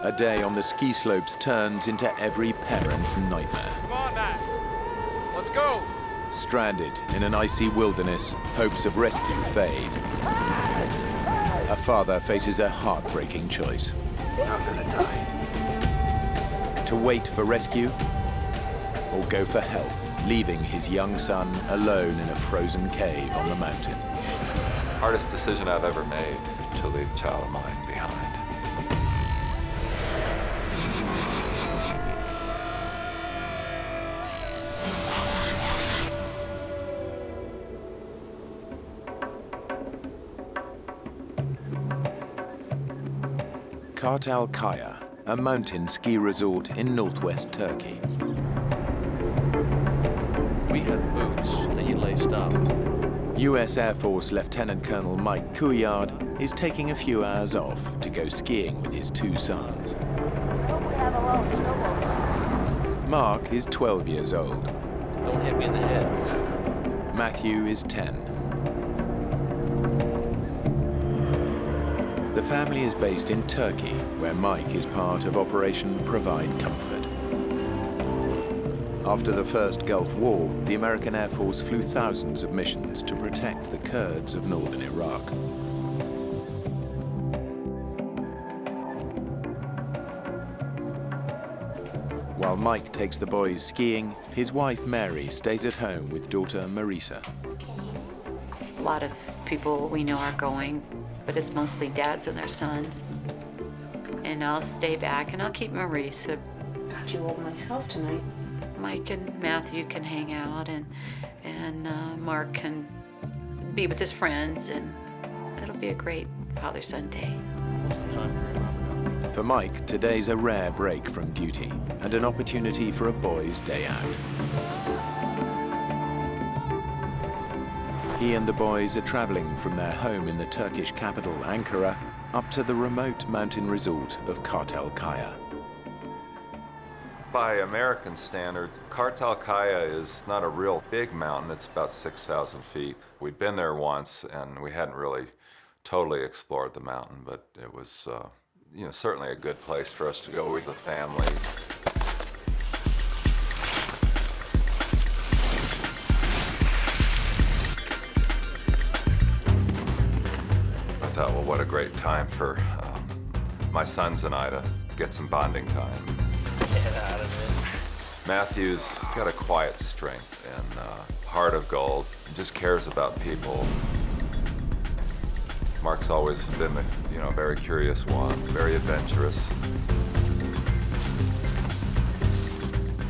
A day on the ski slopes turns into every parent's nightmare. Come on, Matt. Let's go. Stranded in an icy wilderness, hopes of rescue fade. A father faces a heartbreaking choice. I'm gonna die. To wait for rescue or go for help, leaving his young son alone in a frozen cave on the mountain. Hardest decision I've ever made, to leave a child of mine behind. Kartalkaya, a mountain ski resort in northwest Turkey. We had boots that you laced up. U.S. Air Force Lieutenant Colonel Mike Couillard is taking a few hours off to go skiing with his two sons. I hope we have a lot of snowball fights. Mark is 12 years old. Don't hit me in the head. Matthew is 10. The family is based in Turkey, where Mike is part of Operation Provide Comfort. After the first Gulf War, the American Air Force flew thousands of missions to protect the Kurds of northern Iraq. While Mike takes the boys skiing, his wife Mary stays at home with daughter Marisa. A lot of people we know are going, but it's mostly dads and their sons. And I'll stay back and I'll keep Marisa. Got you all myself tonight. Mike and Matthew can hang out, and Mark can be with his friends, and it'll be a great father-son day. What's the time? For Mike, today's a rare break from duty and an opportunity for a boy's day out. He and the boys are traveling from their home in the Turkish capital, Ankara, up to the remote mountain resort of Kartalkaya. By American standards, Kartalkaya is not a real big mountain. It's about 6,000 feet. We'd been there once, and we hadn't really totally explored the mountain, but it was, certainly a good place for us to go with the family. I thought, well, what a great time for my sons and I to get some bonding time. Get out of it. Matthew's got a quiet strength and heart of gold. He just cares about people. Mark's always been a very curious one, very adventurous.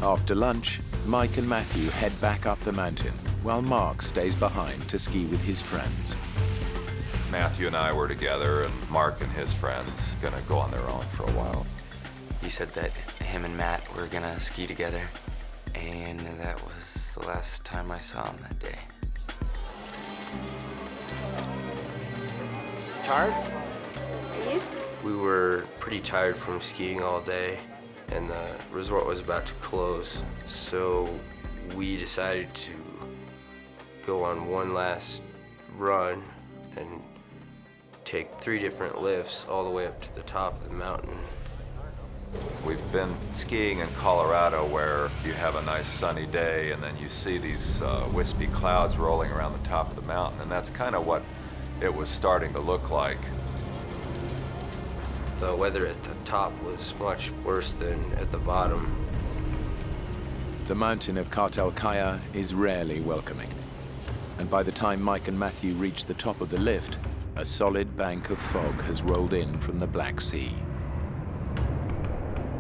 After lunch, Mike and Matthew head back up the mountain, while Mark stays behind to ski with his friends. Matthew and I were together, and Mark and his friends gonna go on their own for a while. He said that him and Matt were gonna ski together, and that was the last time I saw him that day. Tired? You? We were pretty tired from skiing all day, and the resort was about to close, so we decided to go on one last run and take 3 different lifts all the way up to the top of the mountain. We've been skiing in Colorado where you have a nice sunny day and then you see these wispy clouds rolling around the top of the mountain, and that's kind of what it was starting to look like. The weather at the top was much worse than at the bottom. The mountain of Kartalkaya is rarely welcoming. And by the time Mike and Matthew reach the top of the lift, a solid bank of fog has rolled in from the Black Sea.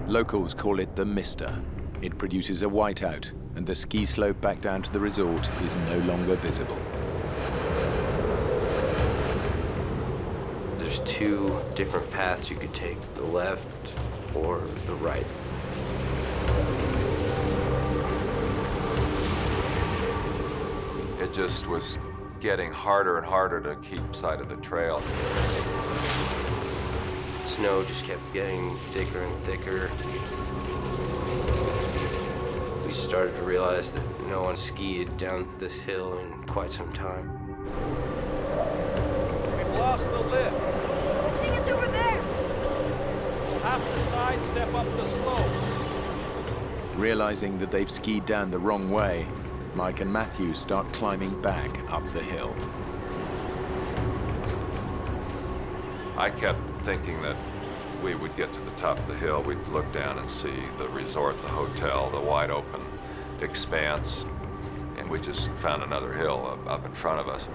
Locals call it the Mister. It produces a whiteout, and the ski slope back down to the resort is no longer visible. There's 2 different paths you could take, the left or the right. It just was getting harder and harder to keep sight of the trail. Snow just kept getting thicker and thicker. We started to realize that no one skied down this hill in quite some time. We've lost the lift. I think it's over there. We'll have have to sidestep up the slope. Realizing that they've skied down the wrong way, Mike and Matthew start climbing back up the hill. I kept thinking that we would get to the top of the hill, we'd look down and see the resort, the hotel, the wide open expanse, and we just found another hill up in front of us.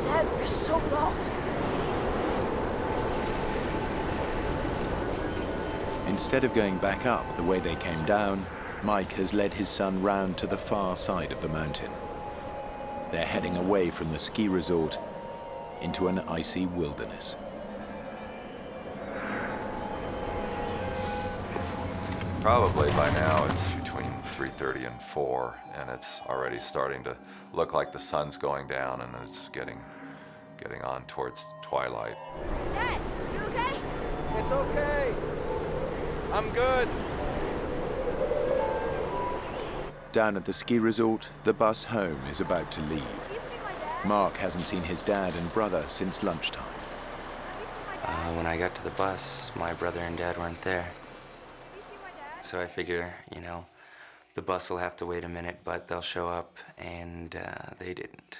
Dad, we're so lost. Instead of going back up the way they came down, Mike has led his son round to the far side of the mountain. They're heading away from the ski resort into an icy wilderness. Probably by now it's between 3:30 and 4, and it's already starting to look like the sun's going down, and it's getting on towards twilight. Dad, you okay? It's okay. I'm good. Down at the ski resort, the bus home is about to leave. Have you seen my dad? Mark hasn't seen his dad and brother since lunchtime. Have you seen my dad? When I got to the bus, my brother and dad weren't there. Have you seen my dad? So I figure, the bus will have to wait a minute, but they'll show up, and they didn't.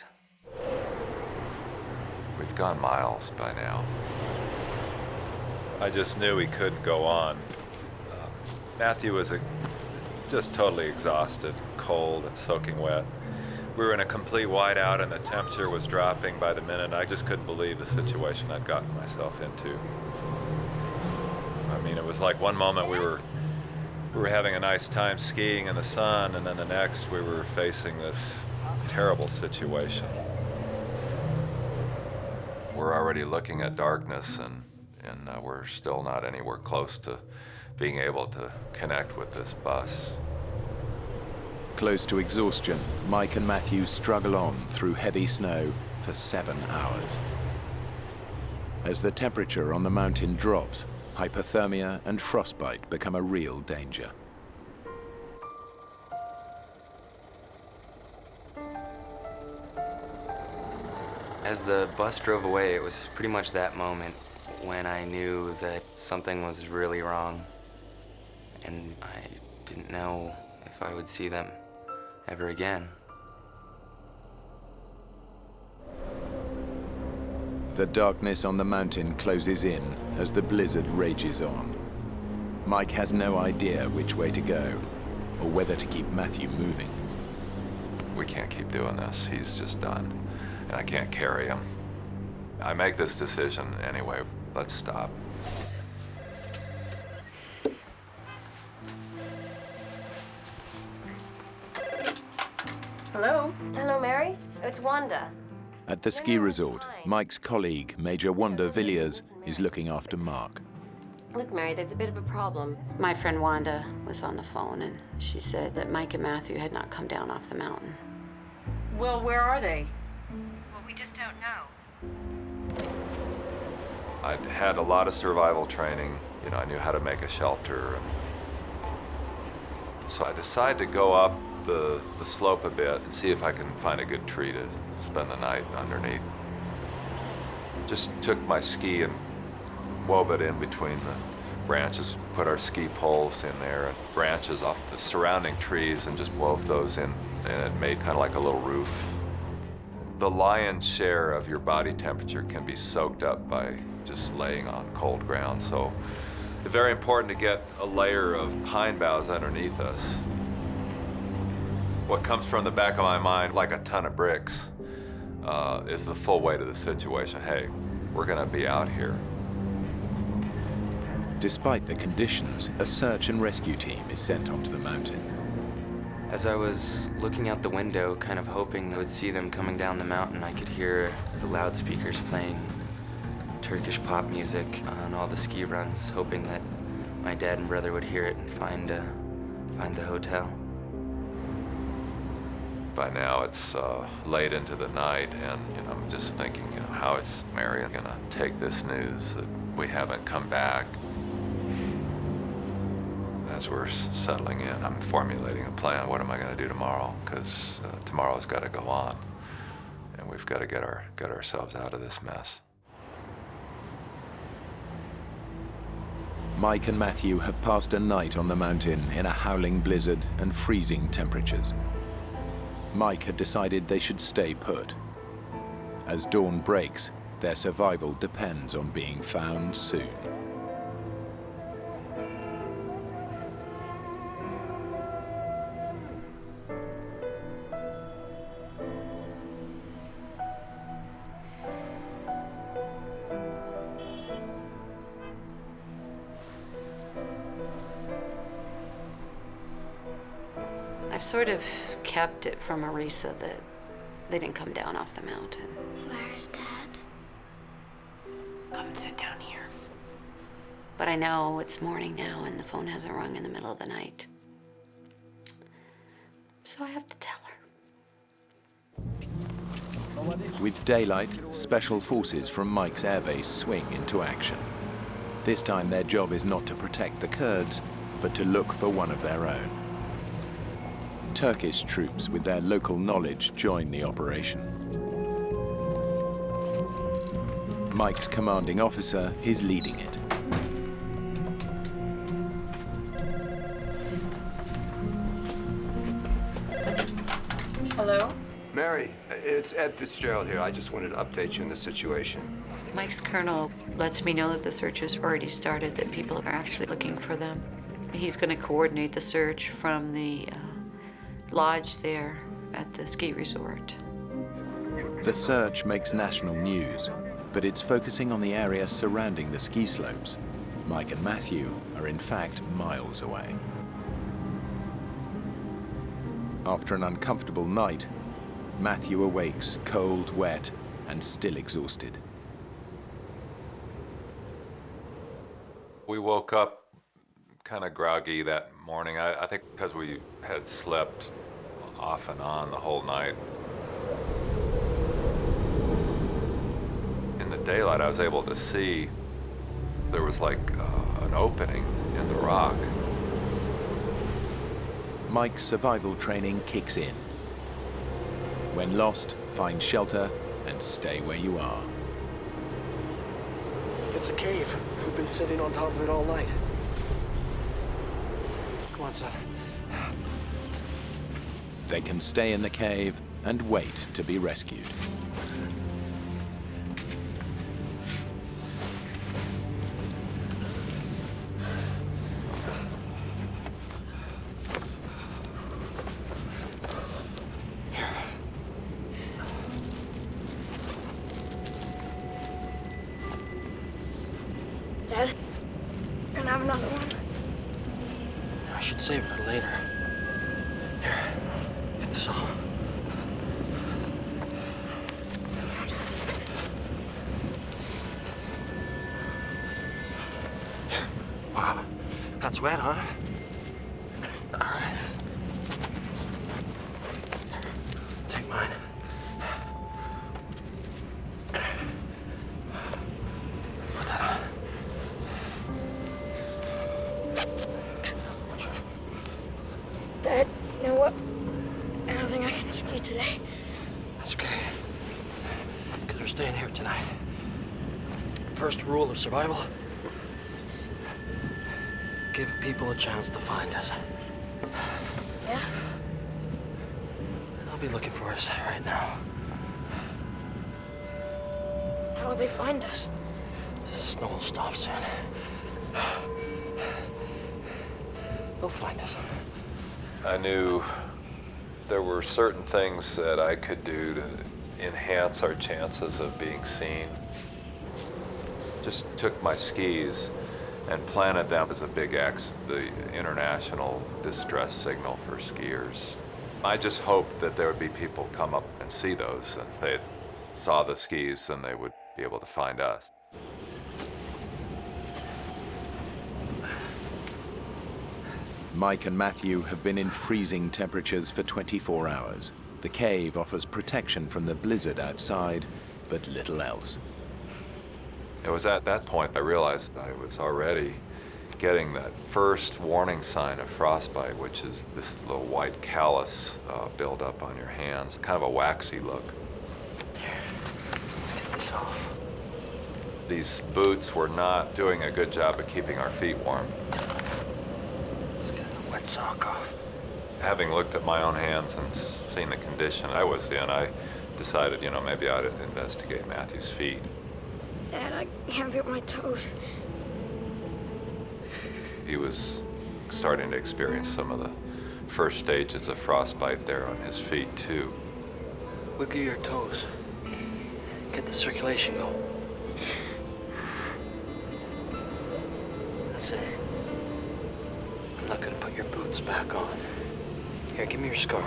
We've gone miles by now. I just knew we couldn't go on. Matthew was just totally exhausted, cold and soaking wet. We were in a complete whiteout and the temperature was dropping by the minute. I just couldn't believe the situation I'd gotten myself into. I mean, it was like one moment we were having a nice time skiing in the sun, and then the next we were facing this terrible situation. We're already looking at darkness, and we're still not anywhere close to being able to connect with this bus. Close to exhaustion, Mike and Matthew struggle on through heavy snow for 7 hours. As the temperature on the mountain drops, hypothermia and frostbite become a real danger. As the bus drove away, it was pretty much that moment when I knew that something was really wrong. And I didn't know if I would see them ever again. The darkness on the mountain closes in as the blizzard rages on. Mike has no idea which way to go or whether to keep Matthew moving. We can't keep doing this. He's just done, and I can't carry him. I make this decision anyway. Let's stop. Hello? Hello, Mary. It's Wanda. At the ski resort, Mike's colleague, Major Wanda Villiers, is looking after Mark. Look, Mary, there's a bit of a problem. My friend Wanda was on the phone, and she said that Mike and Matthew had not come down off the mountain. Well, where are they? Well, we just don't know. I'd had a lot of survival training. I knew how to make a shelter. So I decided to go up the slope a bit and see if I can find a good tree to spend the night underneath. Just took my ski and wove it in between the branches, put our ski poles in there and branches off the surrounding trees, and just wove those in, and it made kind of like a little roof. The lion's share of your body temperature can be soaked up by just laying on cold ground, so it's very important to get a layer of pine boughs underneath us. What comes from the back of my mind, like a ton of bricks, is the full weight of the situation. Hey, we're gonna be out here. Despite the conditions, a search and rescue team is sent onto the mountain. As I was looking out the window, kind of hoping I would see them coming down the mountain, I could hear the loudspeakers playing Turkish pop music on all the ski runs, hoping that my dad and brother would hear it and find the hotel. By now it's late into the night, and I'm just thinking, how is Mary gonna take this news that we haven't come back? As we're settling in, I'm formulating a plan. What am I gonna do tomorrow? Because tomorrow's got to go on, and we've got to get ourselves out of this mess. Mike and Matthew have passed a night on the mountain in a howling blizzard and freezing temperatures. Mike had decided they should stay put. As dawn breaks, their survival depends on being found soon. I've sort of kept it from Marisa that they didn't come down off the mountain. Where's Dad? Come and sit down here. But I know it's morning now and the phone hasn't rung in the middle of the night. So I have to tell her. With daylight, special forces from Mike's airbase swing into action. This time their job is not to protect the Kurds, but to look for one of their own. Turkish troops with their local knowledge join the operation. Mike's commanding officer is leading it. Hello? Mary, it's Ed Fitzgerald here. I just wanted to update you on the situation. Mike's colonel lets me know that the search has already started, that people are actually looking for them. He's going to coordinate the search from the lodge there at the ski resort. The search makes national news, but it's focusing on the area surrounding the ski slopes. Mike and Matthew are in fact miles away. After an uncomfortable night, Matthew awakes cold, wet, and still exhausted. We woke up kind of groggy that morning. I think because we had slept off and on the whole night. In the daylight, I was able to see there was like an opening in the rock. Mike's survival training kicks in. When lost, find shelter and stay where you are. It's a cave. We've been sitting on top of it all night. Come on, son. They can stay in the cave and wait to be rescued. Dad, can I have another one? I should save it for later. Here, get this off. Here. Wow, that's wet, huh? All right. Take mine. Put that on. Dad, you know what? I don't think I can ski today. That's okay. Because we're staying here tonight. First rule of survival: give people a chance to find us. Yeah? They'll be looking for us right now. How will they find us? The snow will stop soon. They'll find us. I knew there were certain things that I could do to enhance our chances of being seen. Just took my skis and planted them as a big X, the international distress signal for skiers. I just hoped that there would be people come up and see those, and if they saw the skis, then they would be able to find us. Mike and Matthew have been in freezing temperatures for 24 hours. The cave offers protection from the blizzard outside, but little else. It was at that point I realized I was already getting that first warning sign of frostbite, which is this little white callus buildup on your hands, kind of a waxy look. Here, let's get this off. These boots were not doing a good job of keeping our feet warm. Let's get a wet sock off. Having looked at my own hands and seen the condition I was in, I decided, maybe I'd investigate Matthew's feet. Dad, I can't feel my toes. He was starting to experience some of the first stages of frostbite there on his feet, too. Wiggle your toes. Get the circulation going. That's it. I'm not gonna put your boots back on. Here, give me your scarf.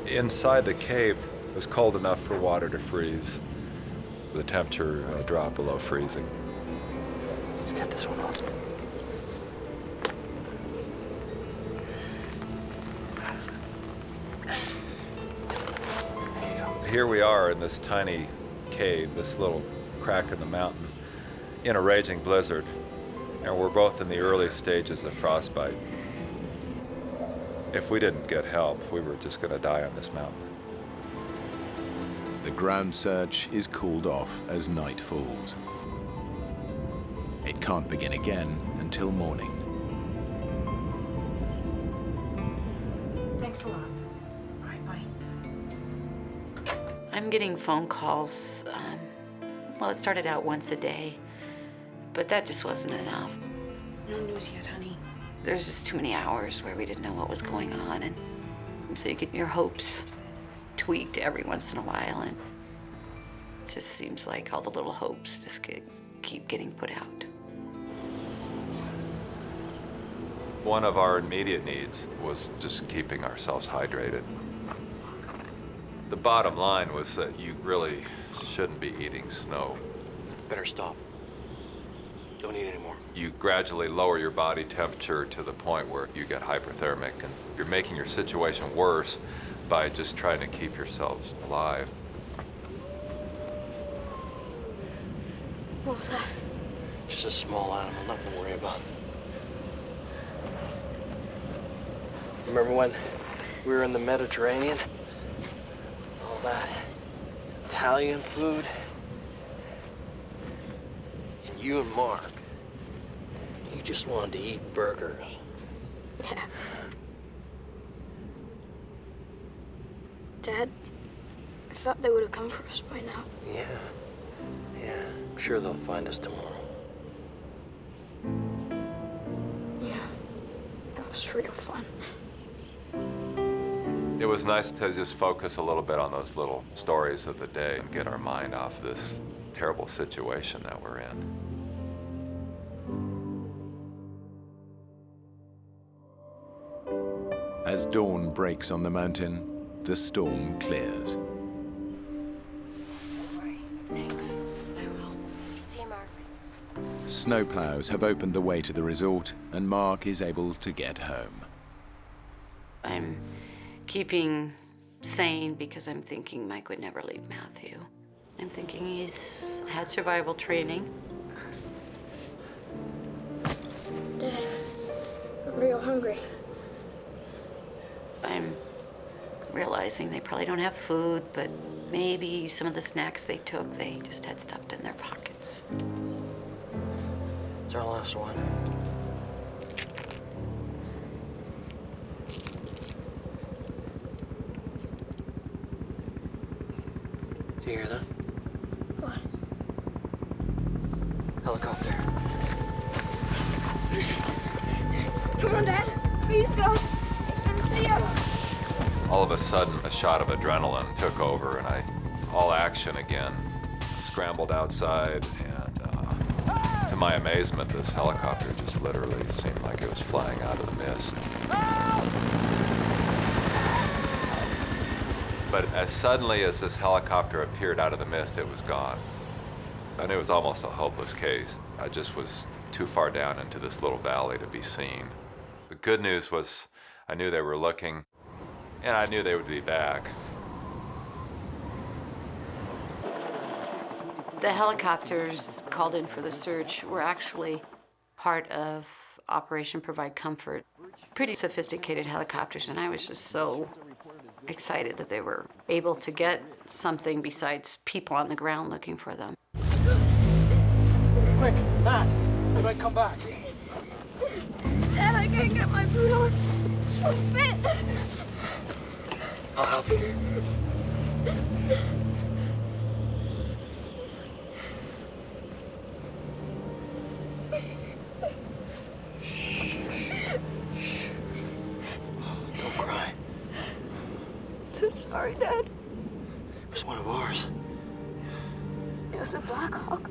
Inside the cave, it was cold enough for water to freeze. The temperature dropped below freezing. Let's get this one off. Here we are in this tiny cave, this little crack in the mountain, in a raging blizzard, and we're both in the early stages of frostbite. If we didn't get help, we were just going to die on this mountain. The ground search is cooled off as night falls. It can't begin again until morning. Thanks a lot. All right, bye. I'm getting phone calls. Well, it started out once a day, but that just wasn't enough. No news yet, honey. There's just too many hours where we didn't know what was going on, and so you get your hopes tweaked every once in a while, and it just seems like all the little hopes just keep getting put out. One of our immediate needs was just keeping ourselves hydrated. The bottom line was that you really shouldn't be eating snow. Better stop. Don't eat anymore. You gradually lower your body temperature to the point where you get hyperthermic, and you're making your situation worse by just trying to keep yourselves alive. What was that? Just a small animal, nothing to worry about. Remember when we were in the Mediterranean? All that Italian food? And you and Mark, you just wanted to eat burgers. Yeah. Dad, I thought they would have come for us by now. Yeah. I'm sure they'll find us tomorrow. Yeah. That was real fun. It was nice to just focus a little bit on those little stories of the day and get our mind off this terrible situation that we're in. As dawn breaks on the mountain, the storm clears. Thanks. I will. See you, Mark. Snowplows have opened the way to the resort, and Mark is able to get home. I'm keeping sane because I'm thinking Mike would never leave Matthew. I'm thinking he's had survival training. Dad, I'm real hungry. I'm realizing they probably don't have food, but maybe some of the snacks they took, they just had stuffed in their pockets. It's our last one. Do you hear that? What? Helicopter. Come on, Dad. Please go. I can see us. All of a sudden, a shot of adrenaline took over, and all action again. Scrambled outside, and to my amazement, this helicopter just literally seemed like it was flying out of the mist. But as suddenly as this helicopter appeared out of the mist, it was gone. I knew it was almost a hopeless case. I just was too far down into this little valley to be seen. The good news was I knew they were looking, and I knew they would be back. The helicopters called in for the search were actually part of Operation Provide Comfort. pretty sophisticated helicopters, and I was just so excited that they were able to get something besides people on the ground looking for them. Quick, Matt, they might come back. Dad, I can't get my boot on. So fit. I'll help you. Don't cry. So sorry, Dad. It was one of ours. It was a Black Hawk.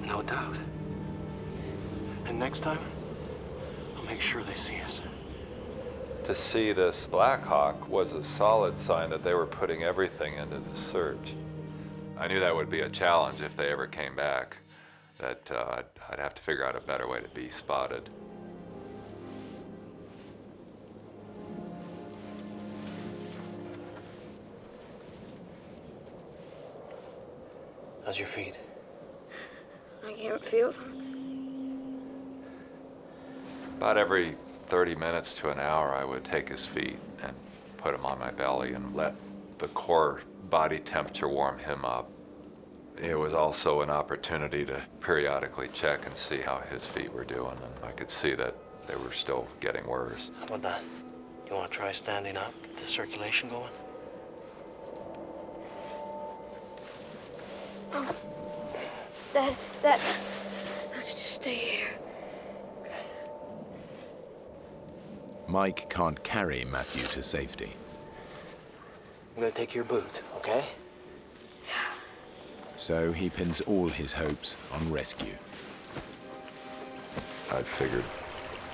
No doubt. And next time, I'll make sure they see us. To see this Black Hawk was a solid sign that they were putting everything into the search. I knew that would be a challenge if they ever came back, that I'd have to figure out a better way to be spotted. How's your feet? I can't feel them. About every 30 minutes to an hour, I would take his feet and put them on my belly and let the core body temperature warm him up. It was also an opportunity to periodically check and see how his feet were doing, and I could see that they were still getting worse. How about that? You want to try standing up, get the circulation going? Oh. Dad, let's just stay here. Mike can't carry Matthew to safety. I'm gonna take your boot, okay? So he pins all his hopes on rescue. I figured,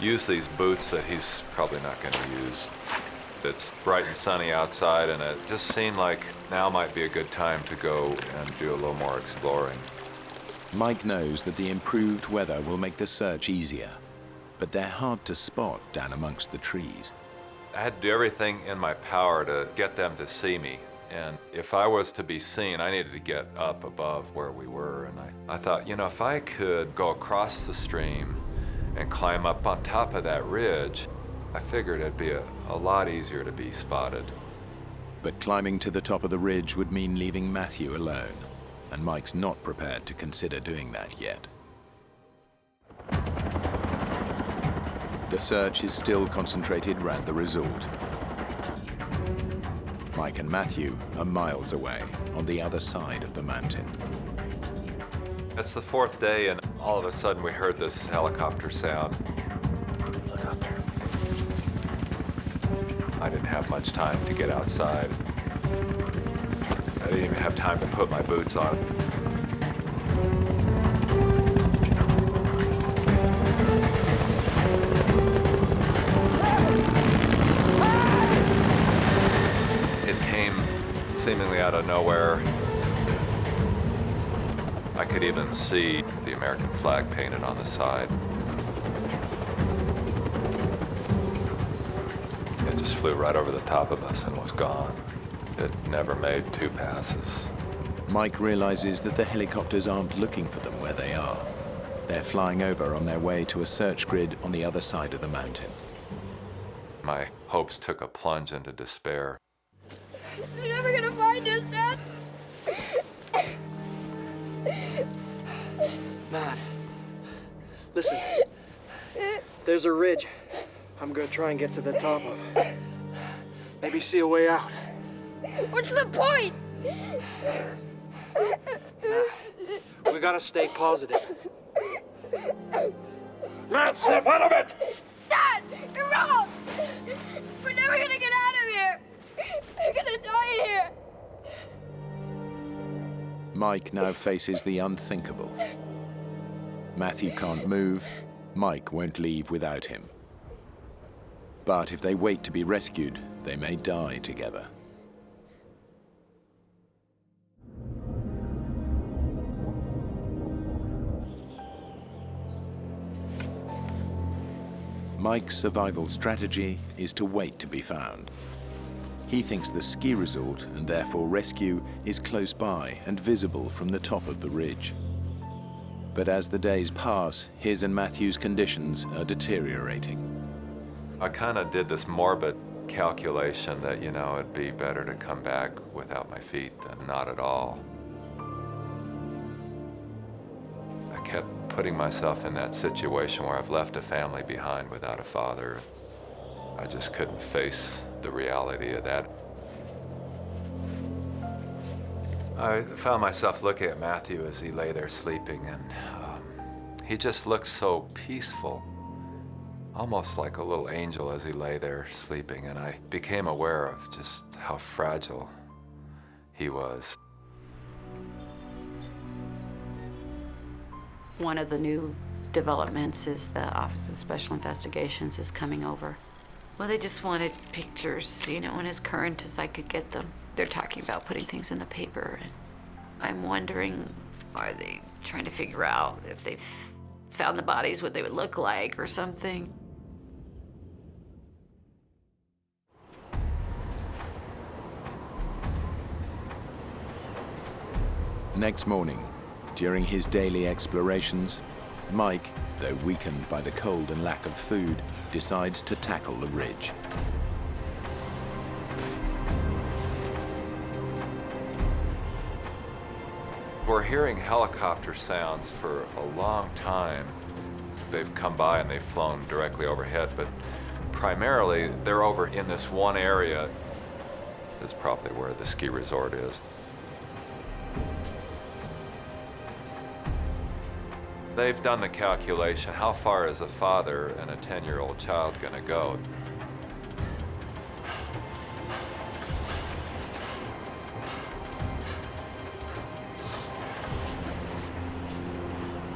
use these boots that he's probably not going to use. It's bright and sunny outside, and it just seemed like now might be a good time to go and do a little more exploring. Mike knows that the improved weather will make the search easier, but they're hard to spot down amongst the trees. I had to do everything in my power to get them to see me. And if I was to be seen, I needed to get up above where we were. And I thought, you know, if I could go across the stream and climb up on top of that ridge, I figured it'd be a lot easier to be spotted. But climbing to the top of the ridge would mean leaving Matthew alone, and Mike's not prepared to consider doing that yet. The search is still concentrated around the resort. Mike and Matthew are miles away, on the other side of the mountain. It's the fourth day, and all of a sudden we heard this helicopter sound. Helicopter. I didn't have much time to get outside. I didn't even have time to put my boots on. It came seemingly out of nowhere. I could even see the American flag painted on the side. It just flew right over the top of us and was gone. It never made 2 passes. Mike realizes that the helicopters aren't looking for them where they are. They're flying over on their way to a search grid on the other side of the mountain. My hopes took a plunge into despair. They're never gonna find us, Dad. Matt, listen. There's a ridge I'm gonna try and get to the top of. Maybe see a way out. What's the point? We gotta stay positive. Matt, snap out of it! Dad, you're wrong! We're never gonna get out of here! We're gonna die here! Mike now faces the unthinkable. Matthew can't move, Mike won't leave without him. But if they wait to be rescued, they may die together. Mike's survival strategy is to wait to be found. He thinks the ski resort, and therefore rescue, is close by and visible from the top of the ridge. But as the days pass, his and Matthew's conditions are deteriorating. I kind of did this morbid calculation that, you know, it'd be better to come back without my feet than not at all. I kept putting myself in that situation where I've left a family behind without a father. I just couldn't face the reality of that. I found myself looking at Matthew as he lay there sleeping, and he just looked so peaceful, almost like a little angel as he lay there sleeping, and I became aware of just how fragile he was. One of the new developments is the Office of Special Investigations is coming over. Well, they just wanted pictures, you know, and as current as I could get them. They're talking about putting things in the paper, and I'm wondering, are they trying to figure out if they've found the bodies, what they would look like or something? Next morning, during his daily explorations, Mike, though weakened by the cold and lack of food, decides to tackle the ridge. We're hearing helicopter sounds for a long time. They've come by and they've flown directly overhead, but primarily they're over in this one area. Is probably where the ski resort is. They've done the calculation, how far is a father and a 10-year-old child gonna go?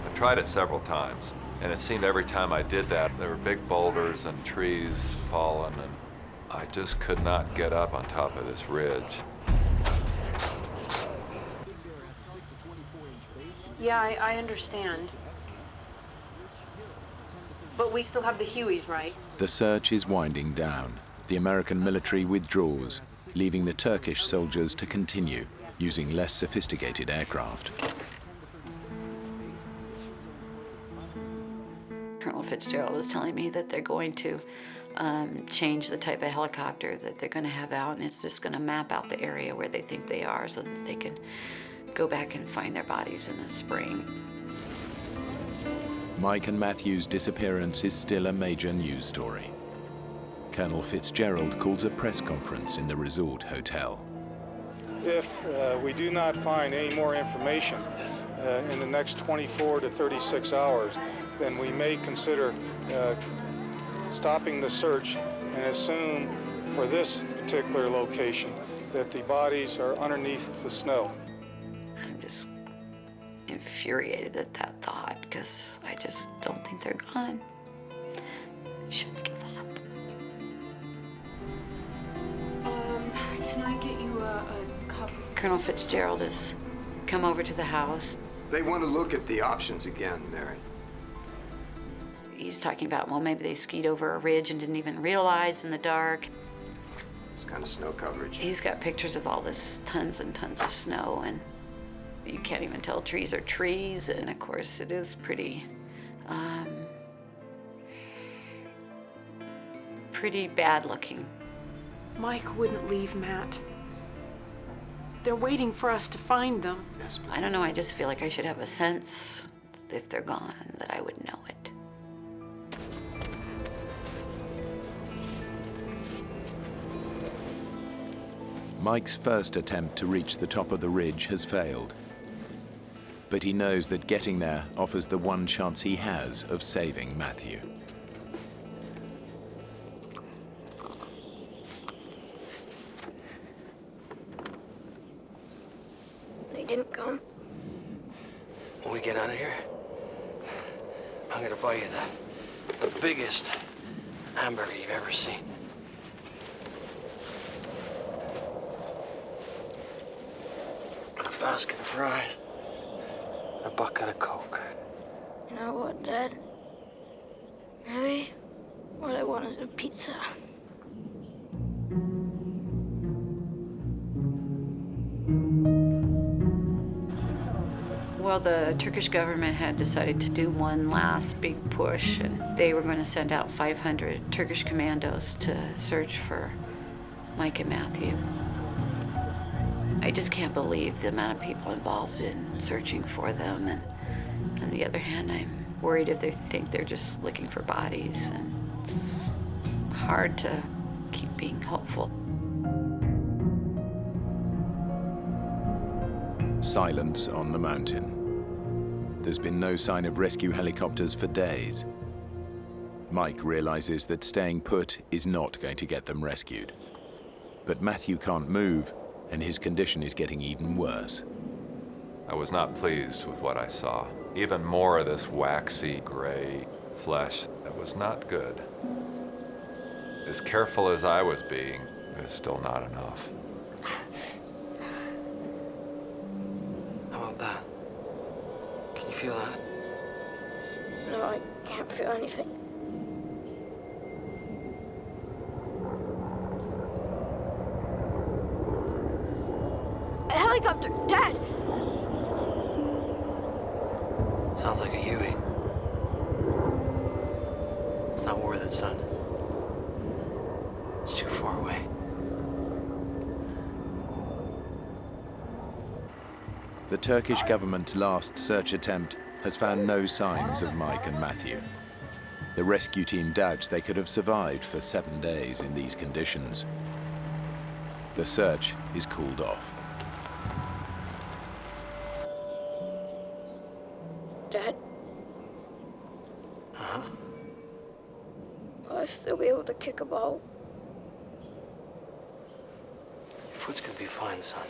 I tried it several times, and it seemed every time I did that, there were big boulders and trees falling, and I just could not get up on top of this ridge. Yeah, I understand. But we still have the Hueys, right? The search is winding down. The American military withdraws, leaving the Turkish soldiers to continue, using less sophisticated aircraft. Colonel Fitzgerald was telling me that they're going to change the type of helicopter that they're going to have out, and it's just going to map out the area where they think they are so that they can go back and find their bodies in the spring. Mike and Matthew's disappearance is still a major news story. Colonel Fitzgerald calls a press conference in the resort hotel. If we do not find any more information in the next 24 to 36 hours, then we may consider stopping the search and assume for this particular location that the bodies are underneath the snow. I'm just infuriated at that thought because I just don't think they're gone. I shouldn't give up. Can I get you a cup? Colonel Fitzgerald has come over to the house. They want to look at the options again, Mary. He's talking about, well, maybe they skied over a ridge and didn't even realize in the dark. This kind of snow coverage. He's got pictures of all this tons and tons of snow, and you can't even tell trees are trees, and of course it is pretty bad looking. Mike wouldn't leave Matt. They're waiting for us to find them. Yes, I don't know, I just feel like I should have a sense, if they're gone, that I would know it. Mike's first attempt to reach the top of the ridge has failed. But he knows that getting there offers the one chance he has of saving Matthew. They didn't come. When we get out of here, I'm gonna buy you the biggest hamburger you've ever seen. A basket of fries, a bucket of Coke. You know what, Dad? Really? What I want is a pizza. Well, Well, the Turkish government had decided to do one last big push, and they were going to send out 500 Turkish commandos to search for Mike and Matthew. I just can't believe the amount of people involved in searching for them, and on the other hand, I'm worried if they think they're just looking for bodies, and it's hard to keep being hopeful. Silence on the mountain. There's been no sign of rescue helicopters for days. Mike realizes that staying put is not going to get them rescued. But Matthew can't move, and his condition is getting even worse. I was not pleased with what I saw. Even more of this waxy gray flesh that was not good. As careful as I was being, it was still not enough. How about that? Can you feel that? No, I can't feel anything. A helicopter! Dad! Sounds like a Huey. It's not worth it, son. It's too far away. The Turkish government's last search attempt has found no signs of Mike and Matthew. The rescue team doubts they could have survived for 7 days in these conditions. The search is called off. Dad? Uh-huh. Will I still be able to kick a ball? Your foot's gonna be fine, son.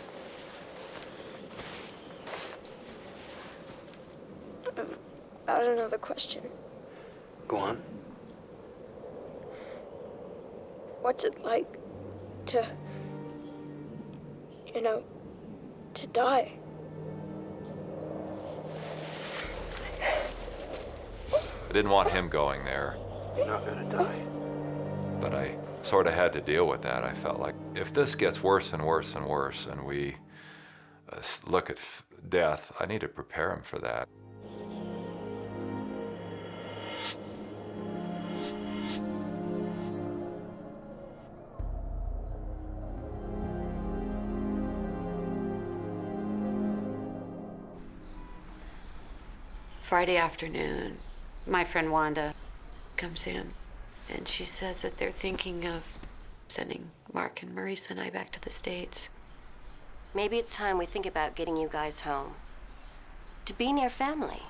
I've got another question. Go on. What's it like to, to die? I didn't want him going there. You're not gonna die. But I sort of had to deal with that. I felt like if this gets worse and worse and worse, and we look at death, I need to prepare him for that. Friday afternoon, my friend Wanda comes in, and she says that they're thinking of sending Mark and Marisa and I back to the States. Maybe it's time we think about getting you guys home. To be near family.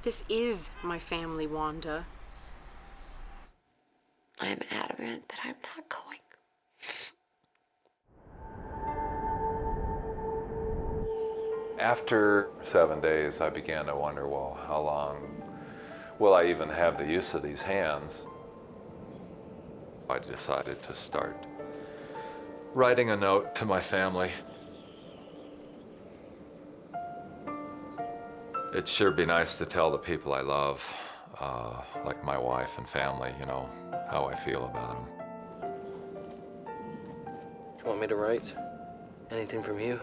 This is my family, Wanda. I'm adamant that I'm not going. After 7 days, I began to wonder, well, how long will I even have the use of these hands? I decided to start writing a note to my family. It'd sure be nice to tell the people I love, like my wife and family, how I feel about them. You want me to write? Anything from you?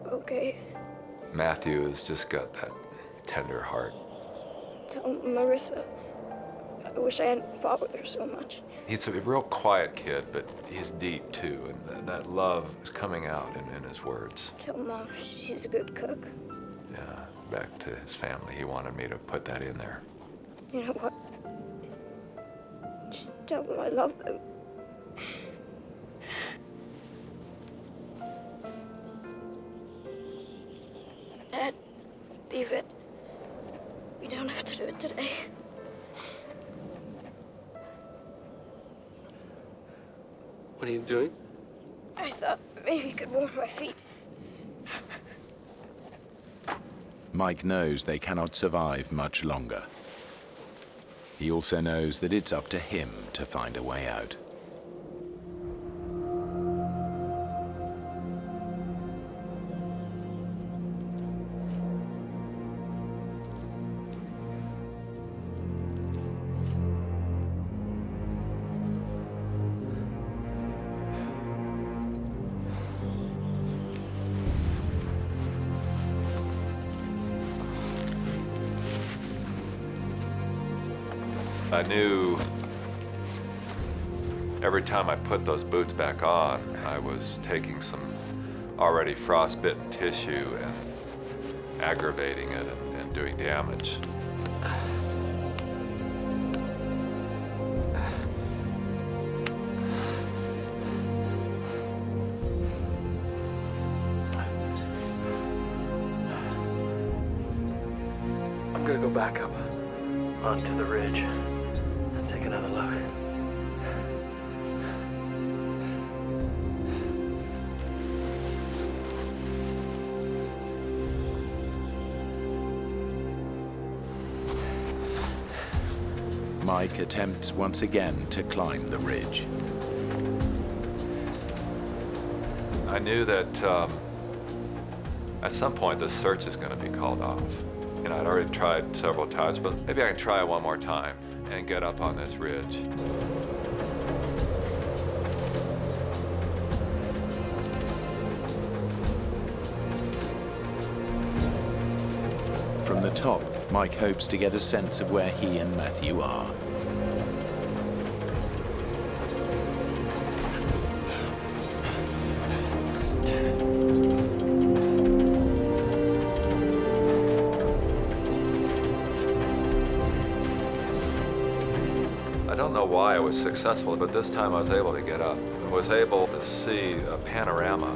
Okay. Matthew has just got that tender heart. Tell Marissa. I wish I hadn't fought with her so much. He's a real quiet kid, but he's deep too, and that love is coming out in his words. Tell Mom she's a good cook. Yeah, back to his family. He wanted me to put that in there. You know what? Just tell them I love them. Dad, leave it. We don't have to do it today. What are you doing? I thought maybe you could warm my feet. Mike knows they cannot survive much longer. He also knows that it's up to him to find a way out. I knew every time I put those boots back on, I was taking some already frostbitten tissue and aggravating it and doing damage. I'm gonna go back up onto the ridge and take another look. Mike attempts once again to climb the ridge. I knew that at some point the search is going to be called off. You know, I'd already tried several times, but maybe I can try one more time and get up on this ridge. From the top, Mike hopes to get a sense of where he and Matthew are. I don't know why I was successful, but this time I was able to get up. I was able to see a panorama.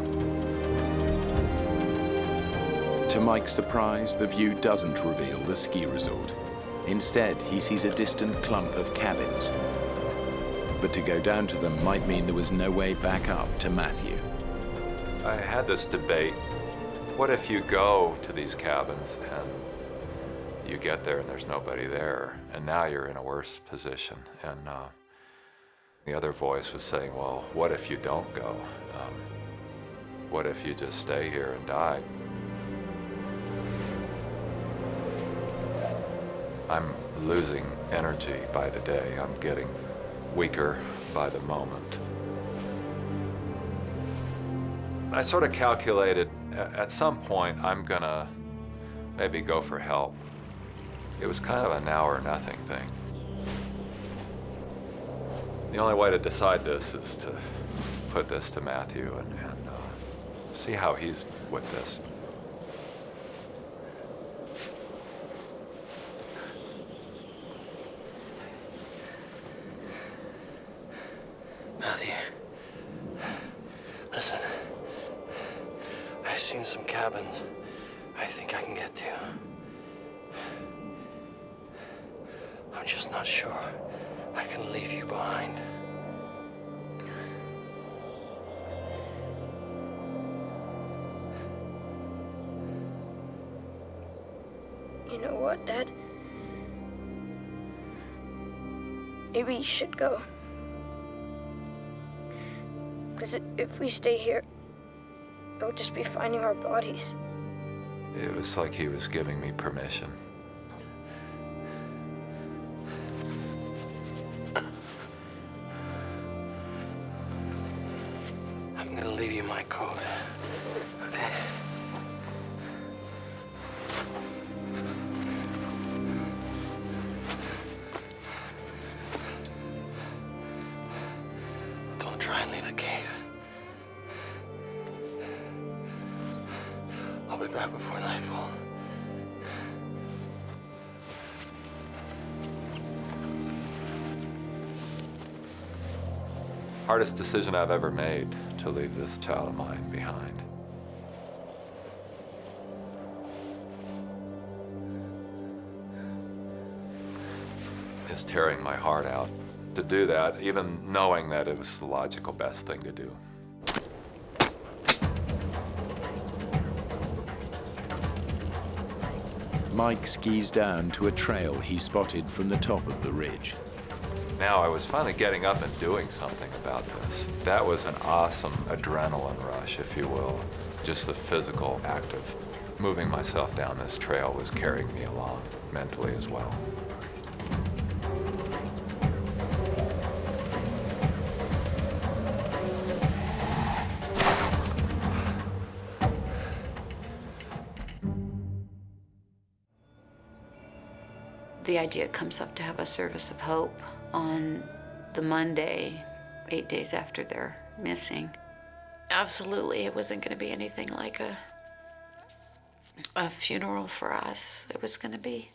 To Mike's surprise, the view doesn't reveal the ski resort. Instead, he sees a distant clump of cabins. But to go down to them might mean there was no way back up to Matthew. I had this debate. What if you go to these cabins and you get there and there's nobody there, and now you're in a worse position? And the other voice was saying, well, what if you don't go? What if you just stay here and die? I'm losing energy by the day. I'm getting weaker by the moment. I sort of calculated at some point I'm gonna maybe go for help. It was kind of a now or nothing thing. The only way to decide this is to put this to Matthew and see how he's with this. Matthew, listen. I've seen some cabins I think I can get to. I'm just not sure I can leave you behind. You know what, Dad? Maybe you should go. Because if we stay here, they'll just be finding our bodies. It was like he was giving me permission. I'm gonna leave you my coat, okay? Don't try and leave the cave. I'll be back before nightfall. Hardest decision I've ever made, to leave this child of mine behind. It's tearing my heart out to do that, even knowing that it was the logical best thing to do. Mike skis down to a trail he spotted from the top of the ridge. Now I was finally getting up and doing something about this. That was an awesome adrenaline rush, if you will. Just the physical act of moving myself down this trail was carrying me along, mentally as well. the idea comes up to have a service of hope on the Monday, 8 days after they're missing. Absolutely, it wasn't going to be anything like a funeral for us. It was going to be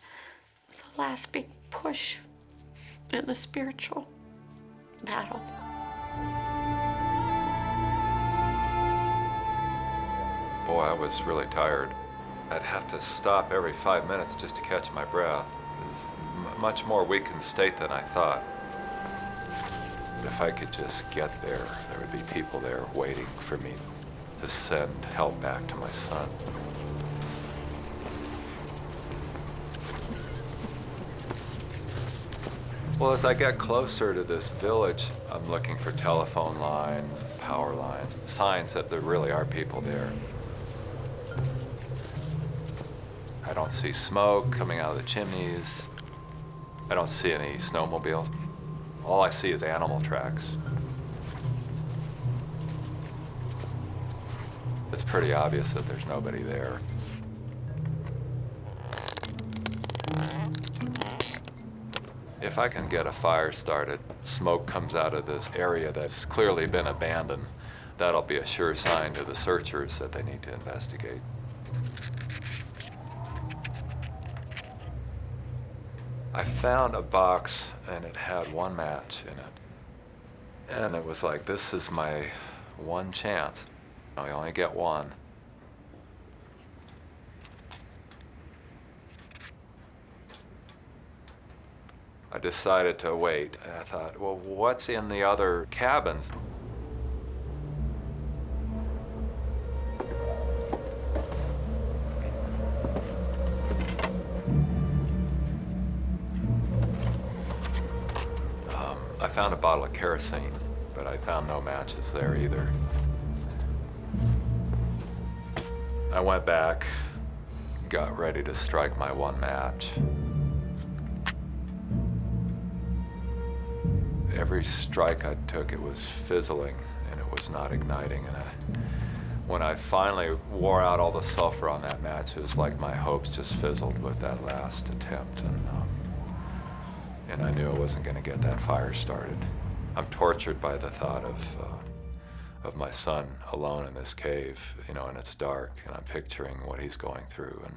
the last big push in the spiritual battle. Boy, I was really tired. I'd have to stop every 5 minutes just to catch my breath. It was a much more weakened state than I thought. If I could just get there, there would be people there waiting for me to send help back to my son. Well, as I get closer to this village, I'm looking for telephone lines, power lines, signs that there really are people there. I don't see smoke coming out of the chimneys. I don't see any snowmobiles. All I see is animal tracks. It's pretty obvious that there's nobody there. If I can get a fire started, smoke comes out of this area that's clearly been abandoned, that'll be a sure sign to the searchers that they need to investigate. I found a box and it had one match in it. And it was like, this is my one chance. I only get one. I decided to wait. And I thought, well, what's in the other cabins? I found a bottle of kerosene, but I found no matches there either. I went back, got ready to strike my one match. Every strike I took, it was fizzling and it was not igniting. And when I finally wore out all the sulfur on that match, it was like my hopes just fizzled with that last attempt. And I knew I wasn't going to get that fire started. I'm tortured by the thought of my son alone in this cave, you know, and it's dark, and I'm picturing what he's going through. And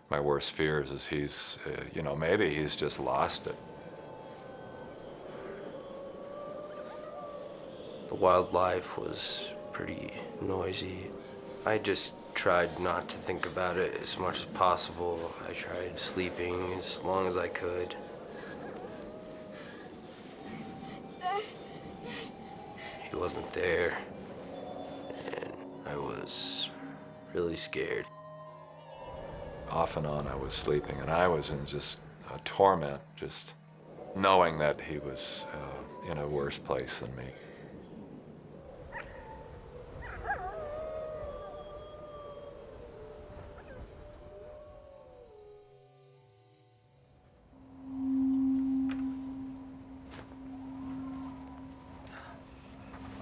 my worst fears is he's, you know, maybe he's just lost it. The wildlife was pretty noisy. I just tried not to think about it as much as possible. I tried sleeping as long as I could. He wasn't there, and I was really scared. Off and on I was sleeping, and I was in just a torment, just knowing that he was in a worse place than me.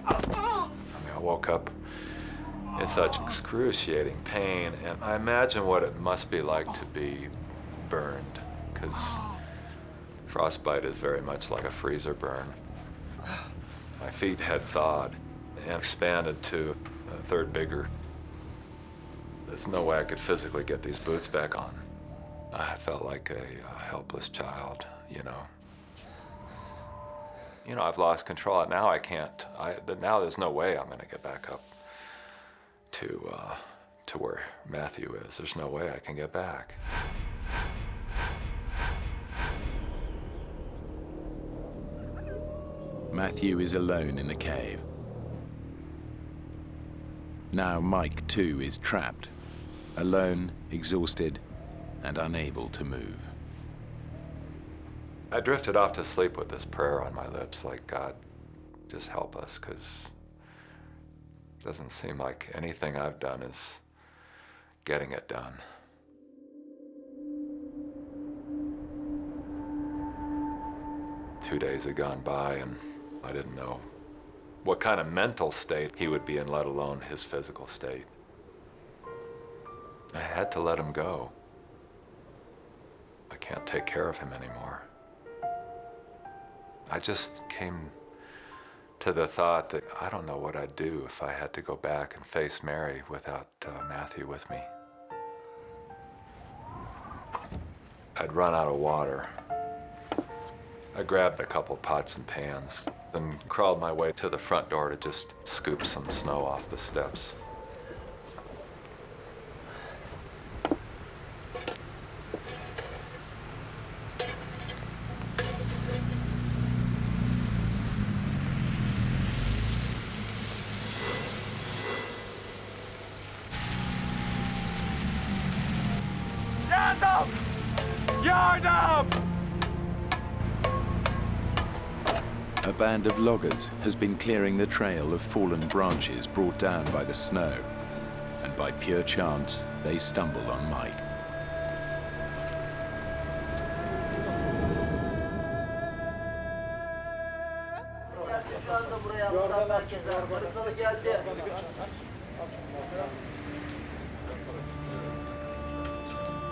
I woke up in such excruciating pain, and I imagine what it must be like to be burned, because frostbite is very much like a freezer burn. My feet had thawed and expanded to a third bigger. There's no way I could physically get these boots back on. I felt like a helpless child, you know. You know, I've lost control. Now I can't. Now there's no way I'm going to get back up to where Matthew is. There's no way I can get back. Matthew is alone in the cave. Now Mike, too, is trapped, alone, exhausted, and unable to move. I drifted off to sleep with this prayer on my lips, like, God, just help us, because it doesn't seem like anything I've done is getting it done. Two days had gone by, and I didn't know what kind of mental state he would be in, let alone his physical state. I had to let him go. I can't take care of him anymore. I just came to the thought that I don't know what I'd do if I had to go back and face Mary without Matthew with me. I'd run out of water. I grabbed a couple pots and pans and crawled my way to the front door to just scoop some snow off the steps. A band of loggers has been clearing the trail of fallen branches brought down by the snow, and by pure chance, they stumbled on Mike.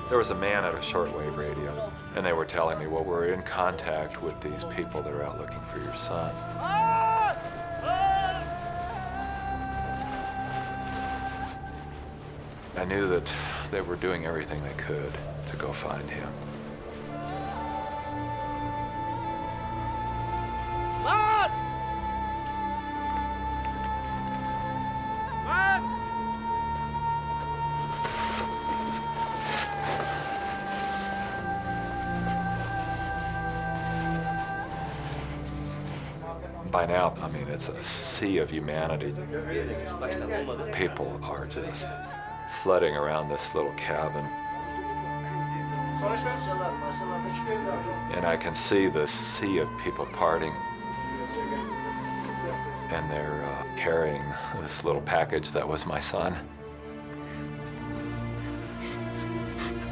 There was a man at a shortwave radio, and they were telling me, well, we're in contact with these people that are out looking for your son. I knew that they were doing everything they could to go find him. By now, I mean, it's a sea of humanity. People are just flooding around this little cabin. And I can see the sea of people parting. And they're carrying this little package that was my son.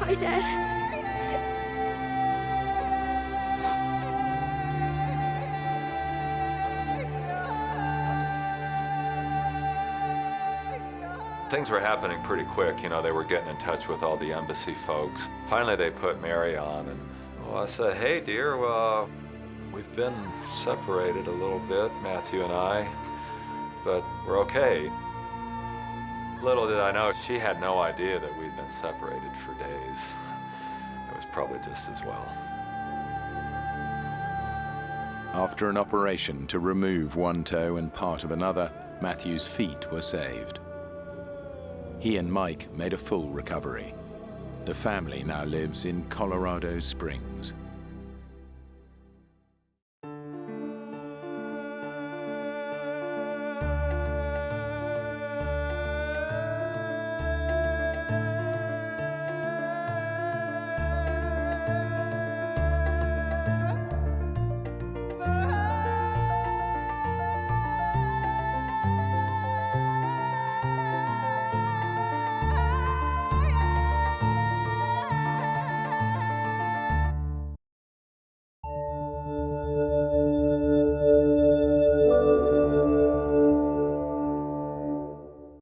Hi, Dad. Things were happening pretty quick. You know, they were getting in touch with all the embassy folks. Finally, they put Mary on, and well, I said, hey, dear, we've been separated a little bit, Matthew and I, but we're okay. Little did I know, she had no idea that we'd been separated for days. It was probably just as well. After an operation to remove one toe and part of another, Matthew's feet were saved. He and Mike made a full recovery. The family now lives in Colorado Springs.